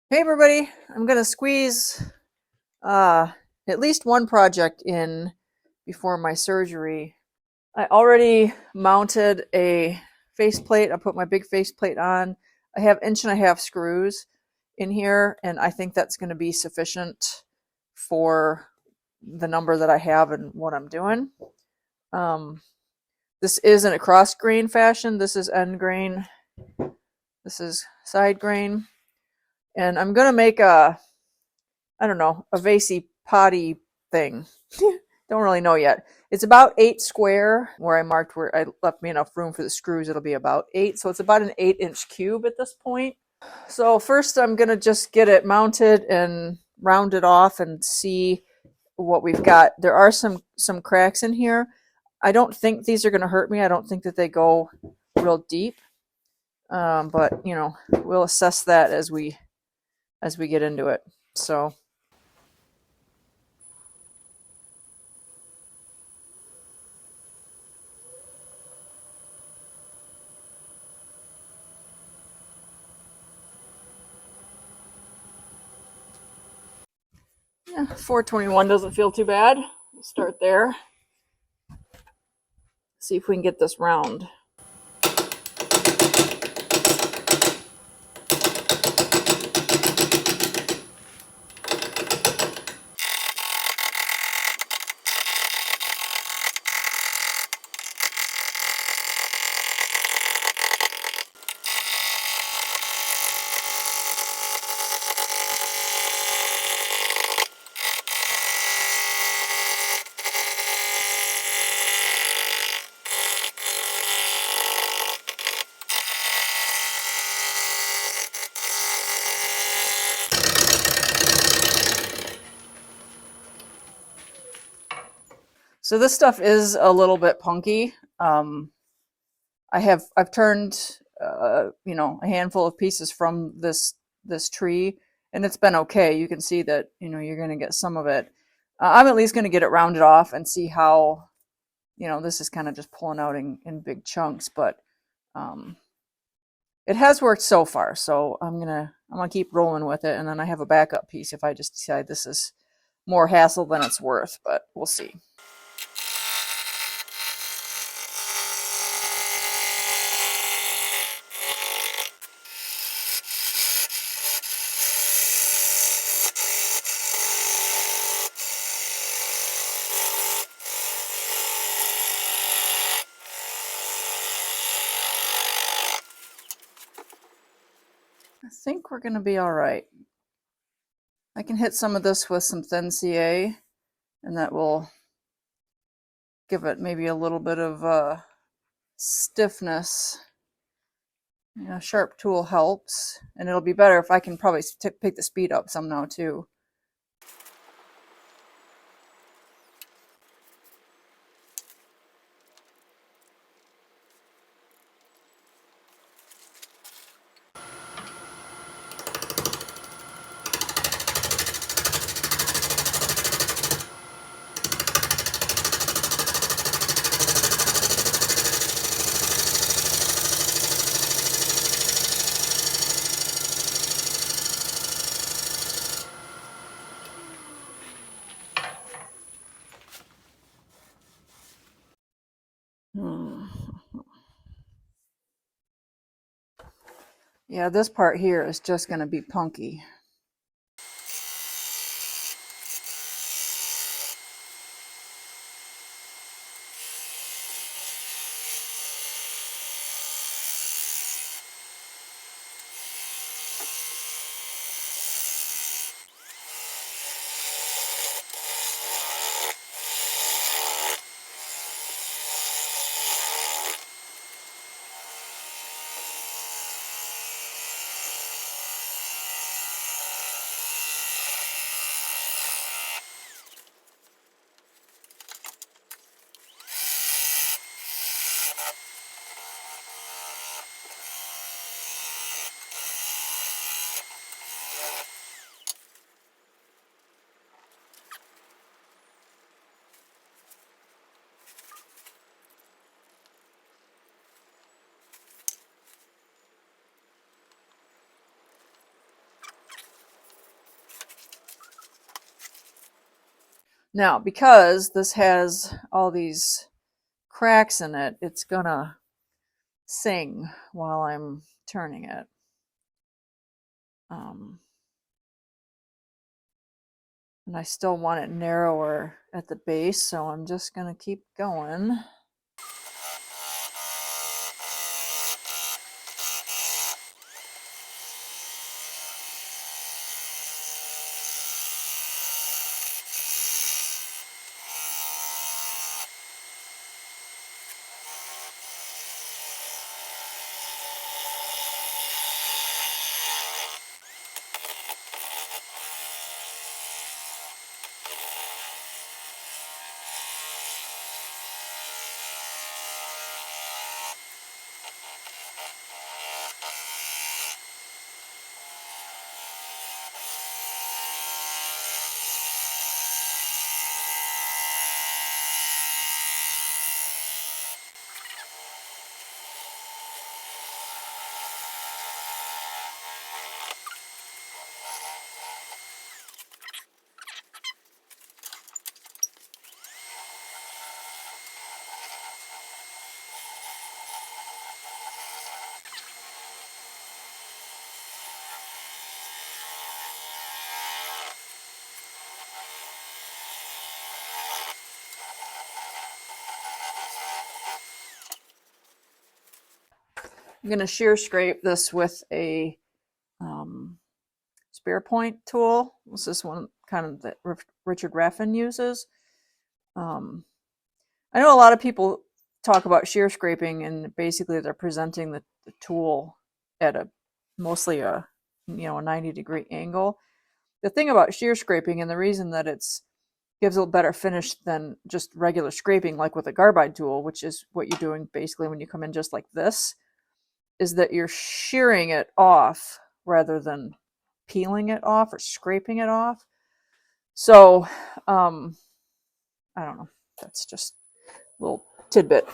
Hey everybody, I'm gonna squeeze at least one project in before my surgery. I already mounted a faceplate. I put my big faceplate on. I have 1.5 inch screws in here, and I think that's gonna be sufficient for the number that I have and what I'm doing. Um, this isn't a cross grain fashion. This is end grain. This is side grain. And I'm gonna make I don't know, a vasey potty thing. Don't really know yet. It's about 8 square, where I marked where I left me enough room for the screws. It'll be about 8. So it's about an 8-inch cube at this point. So first I'm going to just get it mounted and round it off and see what we've got. There are some cracks in here. I don't think these are going to hurt me. I don't think that they go real deep. But, you know, we'll assess that as we get into it. So yeah, 421 doesn't feel too bad. We'll start there. See if we can get this round. So this stuff is a little bit punky. I've turned you know, a handful of pieces from this tree, and it's been okay. You can see that, you know, you're going to get some of it. I'm at least going to get it rounded off and see how, you know, this is kind of just pulling out in big chunks, but um, it has worked so far. So I'm gonna keep rolling with it, and then I have a backup piece if I just decide this is more hassle than it's worth. But we'll see. I think we're gonna be all right. I can hit some of this with some thin CA, and that will give it maybe a little bit of stiffness. You know, sharp tool helps, and it'll be better if I can probably pick the speed up some now too. Yeah, this part here is just going to be punky. Now, because this has all these cracks in it, it's gonna sing while I'm turning it. And I still want it narrower at the base, so I'm just gonna keep going. I'm going to shear scrape this with a spear point tool. This is one kind of that Richard Raffin uses. I know a lot of people talk about shear scraping, and basically they're presenting the tool at a mostly a 90-degree angle. The thing about shear scraping, and the reason that it's gives a better finish than just regular scraping, like with a carbide tool, which is what you're doing basically when you come in just like this, is that you're shearing it off rather than peeling it off or scraping it off. So, I don't know. That's just a little tidbit.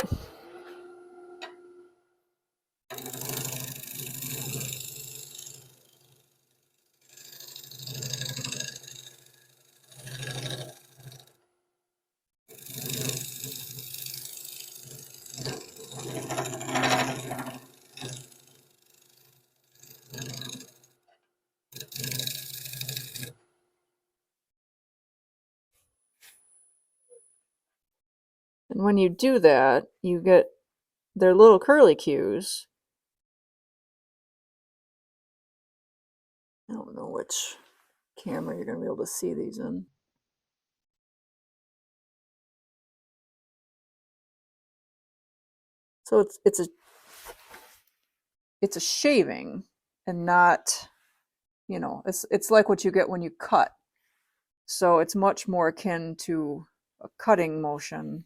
And when you do that, you get their little curly cues. I don't know which camera you're going to be able to see these in. So it's a shaving and not, it's like what you get when you cut. So it's much more akin to a cutting motion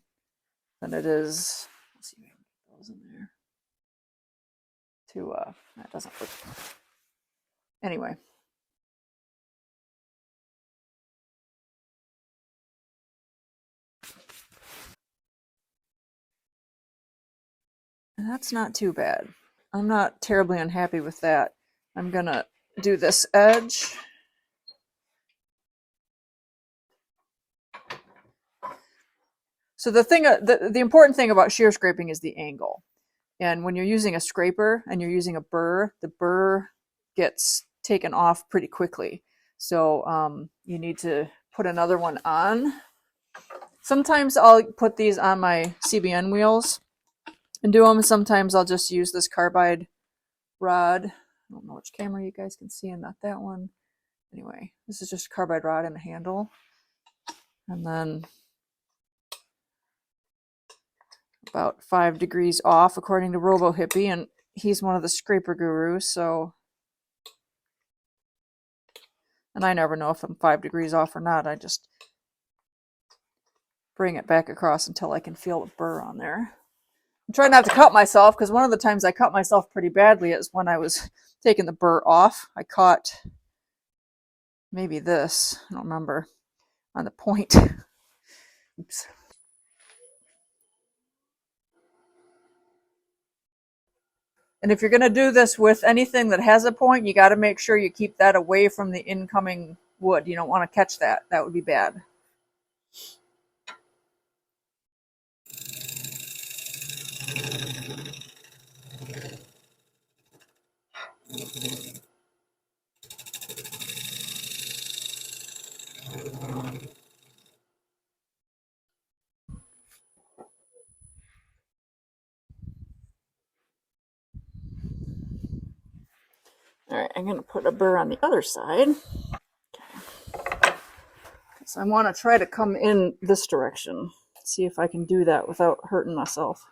than it is. Let's see if I can get those in there. That doesn't work. Anyway. And that's not too bad. I'm not terribly unhappy with that. I'm gonna do this edge. So the important thing about shear scraping is the angle. And when you're using a scraper and you're using a burr, the burr gets taken off pretty quickly. So you need to put another one on. Sometimes I'll put these on my CBN wheels and do them. Sometimes I'll just use this carbide rod. I don't know which camera you guys can see and not that one. Anyway, this is just a carbide rod and a handle. And then about 5 degrees off according to RoboHippy, and he's one of the scraper gurus, so, and I never know if I'm 5 degrees off or not. I just bring it back across until I can feel the burr on there. I'm trying not to cut myself, because one of the times I cut myself pretty badly is when I was taking the burr off. I caught maybe this, I don't remember, on the point. Oops. And if you're going to do this with anything that has a point, you got to make sure you keep that away from the incoming wood. You don't want to catch that. That would be bad. All right, I'm going to put a burr on the other side. So I want to try to come in this direction. See if I can do that without hurting myself.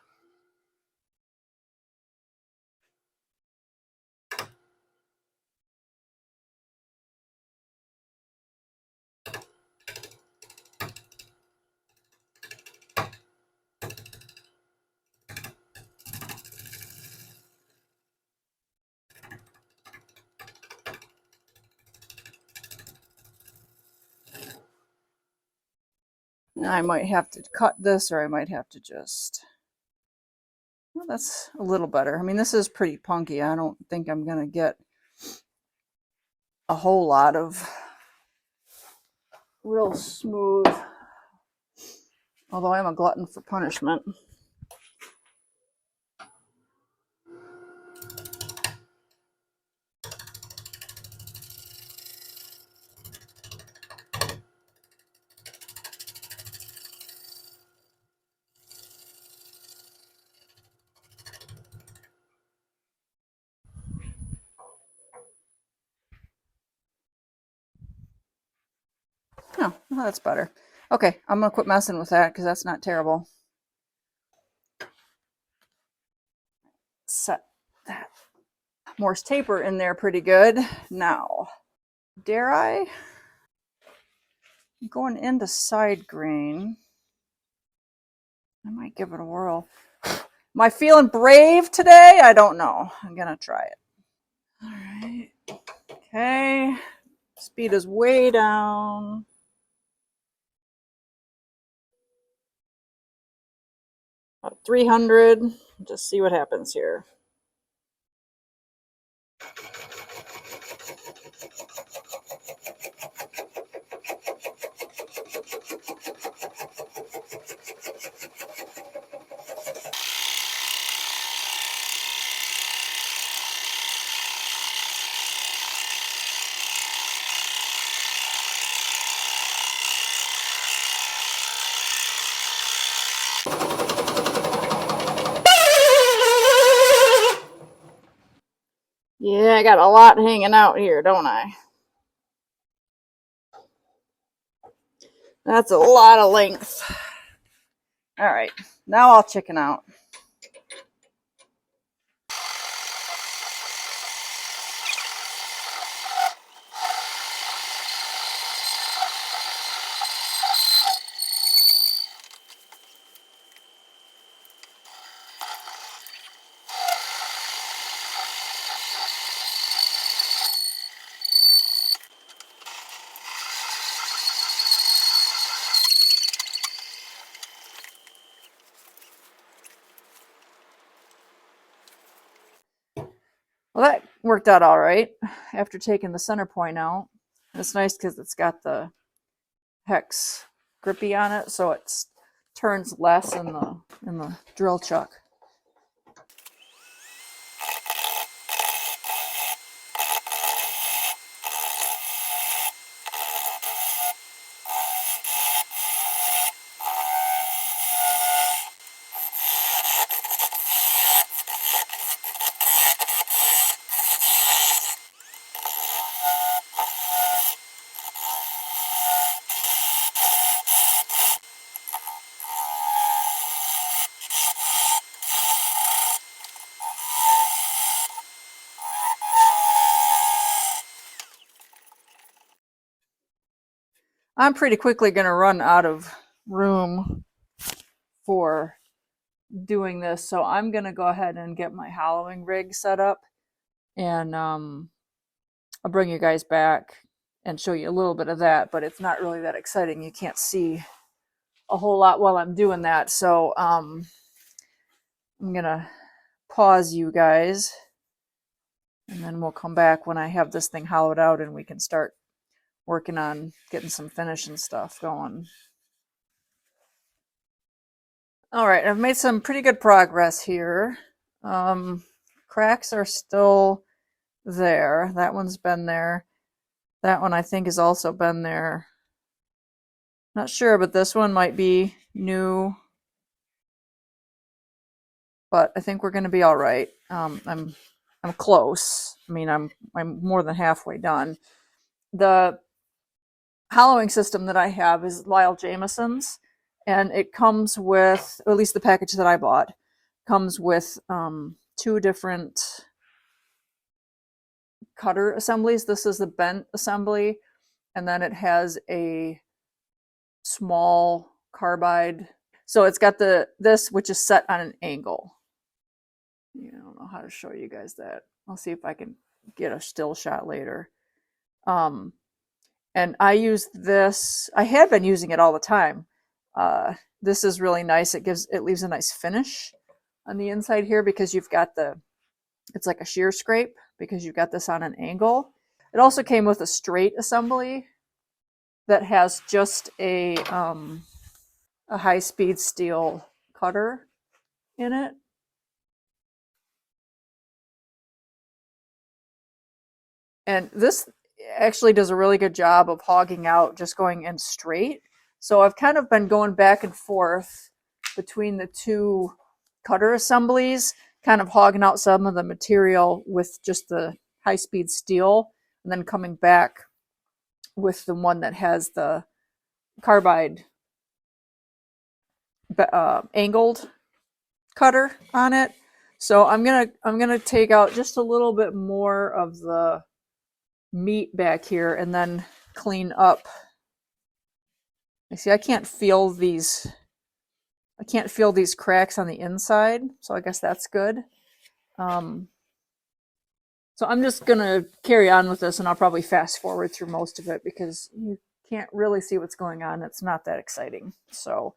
Now I might have to cut this, or I might have to just... Well, that's a little better. I mean, this is pretty punky. I don't think I'm going to get a whole lot of real smooth, although I'm a glutton for punishment. Oh, well, that's better. Okay, I'm going to quit messing with that because that's not terrible. Set that Morse taper in there pretty good. Now, dare I? I'm going into side grain. I might give it a whirl. Am I feeling brave today? I don't know. I'm going to try it. All right. Okay. Speed is way down. About 300. Just see what happens here. Yeah, I got a lot hanging out here, don't I? That's a lot of length. All right, now I'll chicken out. Well, that worked out all right after taking the center point out. And it's nice because it's got the hex grippy on it, so it turns less in the drill chuck. I'm pretty quickly going to run out of room for doing this, so I'm going to go ahead and get my hollowing rig set up, and I'll bring you guys back and show you a little bit of that, but it's not really that exciting. You can't see a whole lot while I'm doing that, so I'm going to pause you guys, and then we'll come back when I have this thing hollowed out and we can start working on getting some finish and stuff going. All right, I've made some pretty good progress here. Cracks are still there. That one's been there. That one I think has also been there. Not sure, but this one might be new. But I think we're going to be all right. I'm close. I mean, I'm more than halfway done. The hollowing system that I have is Lyle Jamieson's, and it comes with, or at least the package that I bought, comes with two different cutter assemblies. This is the bent assembly, and then it has a small carbide. So it's got this, which is set on an angle. I don't know how to show you guys that. I'll see if I can get a still shot later. And I use this. I had been using it all the time. This is really nice. It leaves a nice finish on the inside here because you've got it's like a shear scrape because you've got this on an angle. It also came with a straight assembly that has just a high-speed steel cutter in it. And this actually does a really good job of hogging out just going in straight. So I've kind of been going back and forth between the two cutter assemblies, kind of hogging out some of the material with just the high-speed steel, and then coming back with the one that has the carbide angled cutter on it. So I'm gonna take out just a little bit more of the meat back here and then clean up. You see, I can't feel these cracks on the inside, so I guess that's good. So I'm just gonna carry on with this, and I'll probably fast forward through most of it because you can't really see what's going on. It's not that exciting. So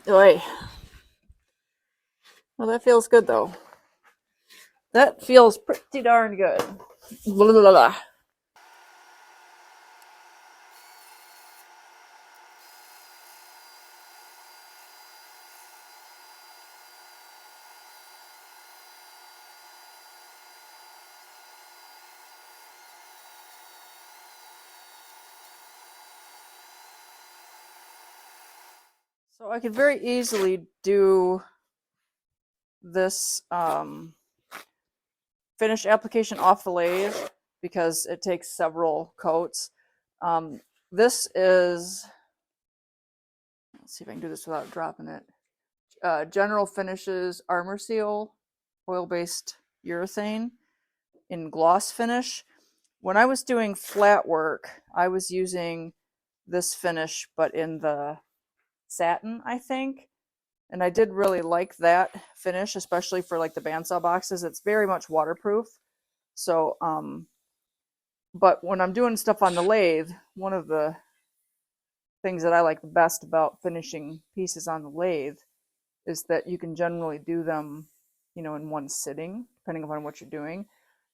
Oy. Well, that feels good though. That feels pretty darn good. Blah, blah, blah. So I could very easily do this finish application off the lathe because it takes several coats. This is, let's see if I can do this without dropping it. General Finishes Armor Seal oil-based urethane in gloss finish. When I was doing flat work, I was using this finish, but in the satin, I think. And I did really like that finish, especially for like the bandsaw boxes. It's very much waterproof. So, but when I'm doing stuff on the lathe, one of the things that I like the best about finishing pieces on the lathe is that you can generally do them, in one sitting, depending upon what you're doing.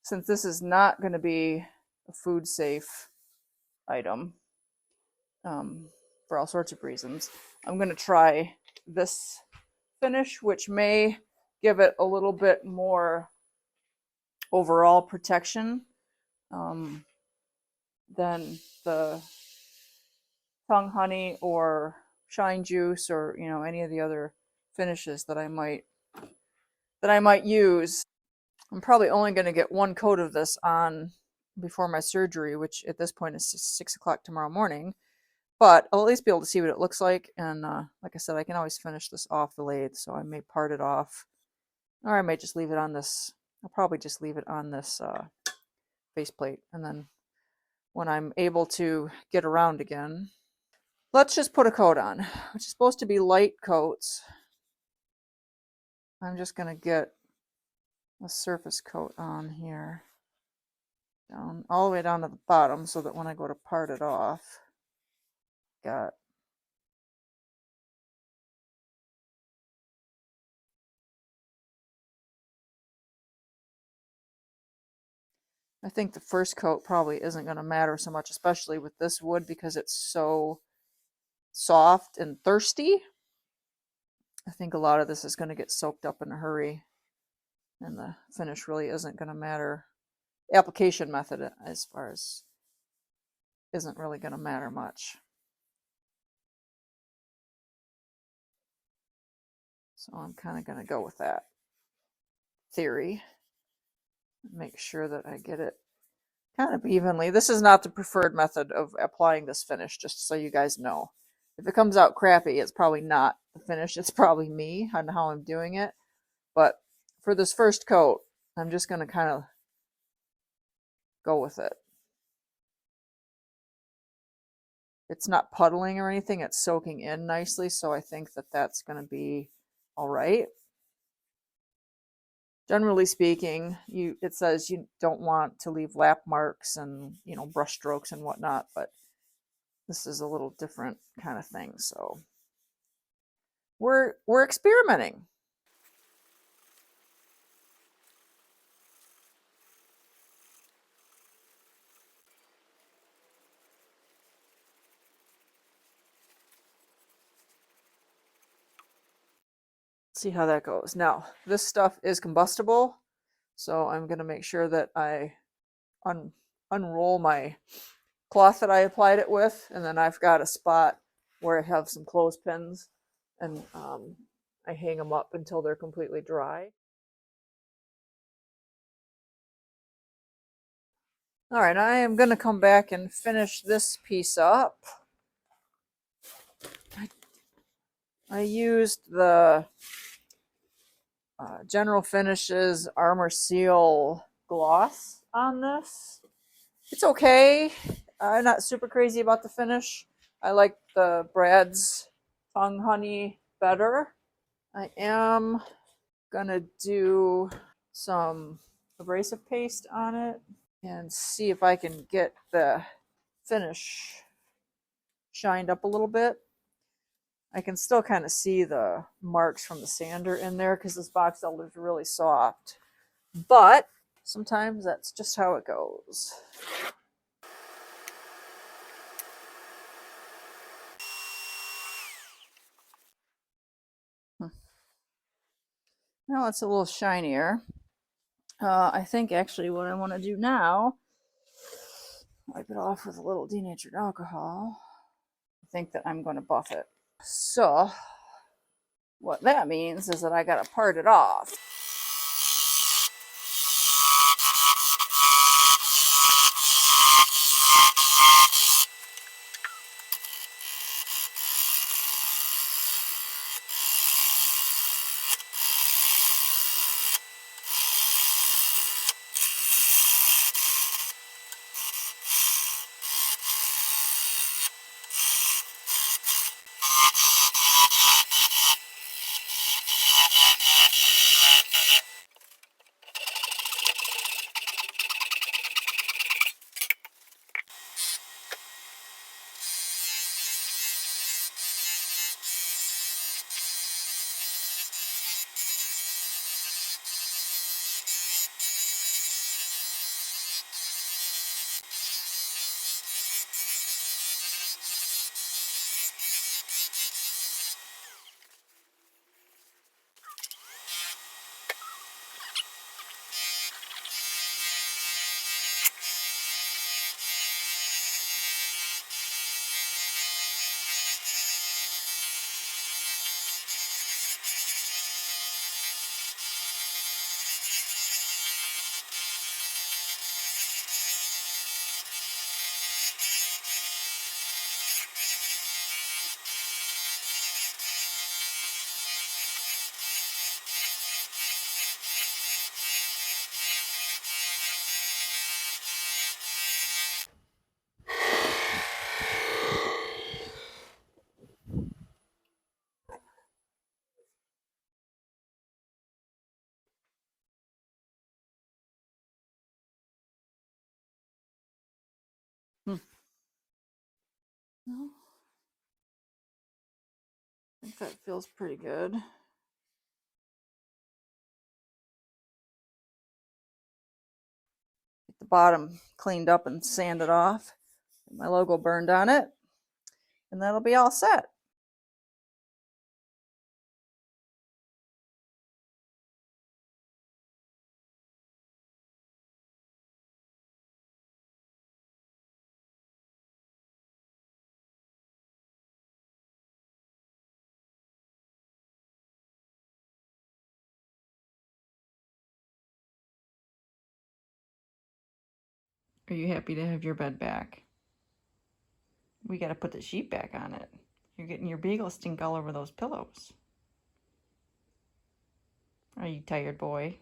Since this is not going to be a food safe item, for all sorts of reasons, I'm going to try this finish, which may give it a little bit more overall protection. than the Tung Honey or Shine Juice or any of the other finishes that I might use. I'm probably only going to get one coat of this on before my surgery, which at this point is 6 o'clock tomorrow morning. But I'll at least be able to see what it looks like. And like I said, I can always finish this off the lathe, so I may part it off. Or I may just leave it on this. I'll probably just leave it on this faceplate. And then when I'm able to get around again, let's just put a coat on, which is supposed to be light coats. I'm just going to get a surface coat on here. Down all the way down to the bottom so that when I go to part it off, got I think the first coat probably isn't going to matter so much, especially with this wood because it's so soft and thirsty. I think a lot of this is going to get soaked up in a hurry, and the finish really isn't going to matter. The application method, as far as, isn't really going to matter much. So I'm kind of going to go with that theory. Make sure that I get it kind of evenly. This is not the preferred method of applying this finish, just so you guys know. If it comes out crappy, it's probably not the finish. It's probably me on how I'm doing it. But for this first coat, I'm just going to kind of go with it. It's not puddling or anything. It's soaking in nicely, so I think that that's going to be all right. Generally speaking, it says you don't want to leave lap marks and brush strokes and whatnot, but this is a little different kind of thing. So we're experimenting. See how that goes. Now, this stuff is combustible, so I'm going to make sure that I unroll my cloth that I applied it with, and then I've got a spot where I have some clothespins, and I hang them up until they're completely dry. All right, I am going to come back and finish this piece up. I used the General Finishes Armor Seal gloss on this. It's okay. I'm not super crazy about the finish. I like the Brad's Tung Honey better. I am gonna do some abrasive paste on it and see if I can get the finish shined up a little bit. I can still kind of see the marks from the sander in there because this Boxelder is really soft. But sometimes that's just how it goes. Now it's a little shinier. I think actually what I want to do now, wipe it off with a little denatured alcohol. I think that I'm going to buff it. So what that means is that I got to part it off. No. I think that feels pretty good. Get the bottom cleaned up and sanded off. Get my logo burned on it. And that'll be all set. Are you happy to have your bed back? We got to put the sheet back on it. You're getting your beagle stink all over those pillows. Are you tired, boy?